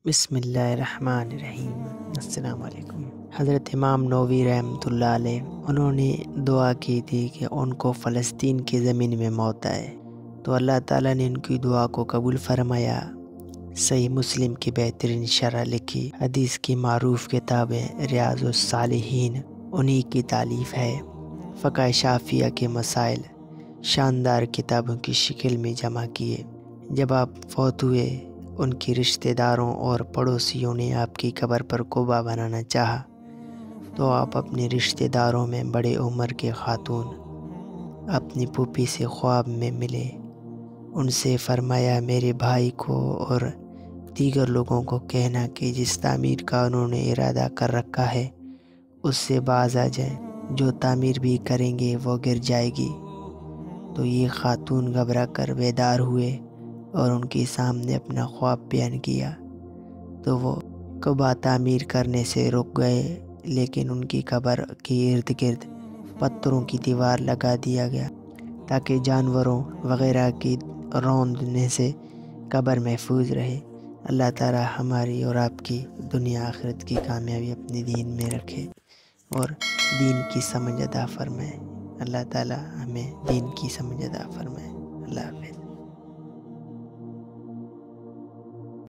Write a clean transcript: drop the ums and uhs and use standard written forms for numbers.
بسم اللہ الرحمن الرحیم۔ السلام علیکم۔ حضرت امام نووی رحمۃ اللہ علیہ انہوں نے دعا کی تھی کہ ان کو فلسطین کی زمین میں موت آئے، تو اللہ تعالیٰ نے ان کی دعا کو قبول فرمایا۔ صحیح مسلم کی بہترین شرح لکھی حدیث کی معروف کتاب ریاض الصالحین انہی کی تالیف ہے۔ فقہ شافعیہ کے مسائل شاندار کتابوں کی شکل میں جمع کیے۔ جب آپ فوت ہوئے، ان کی رشتہ داروں اور پڑوسیوں نے آپ کی قبر پر قبہ بنانا چاہا، تو آپ اپنے رشتہ داروں میں بڑے عمر کے خاتون اپنی پھوپھی سے خواب میں ملے۔ ان سے فرمایا میرے بھائی کو اور دیگر لوگوں کو کہنا کہ جس تعمیر کا انہوں نے ارادہ کر رکھا ہے اس سے باز آ جائیں، جو تعمیر بھی کریں گے وہ گر جائے گی۔ تو یہ خاتون گھبرا کر بیدار ہوئے اور ان کے سامنے اپنا خواب بیان کیا، تو وہ قبہ تعمیر کرنے سے رک گئے، لیکن ان کی قبر کے ارد گرد پتھروں کی دیوار لگا دیا گیا تاکہ جانوروں وغیرہ کی روندنے سے قبر محفوظ رہے۔ اللہ تعالی ہماری اور آپ کی دنیا آخرت کی کامیابی اپنے دین میں رکھے اور دین کی سمجھ عطا فرمائے۔ اللہ تعالی ہمیں دین کی سمجھ عطا فرمائے۔ اللہ حافظ۔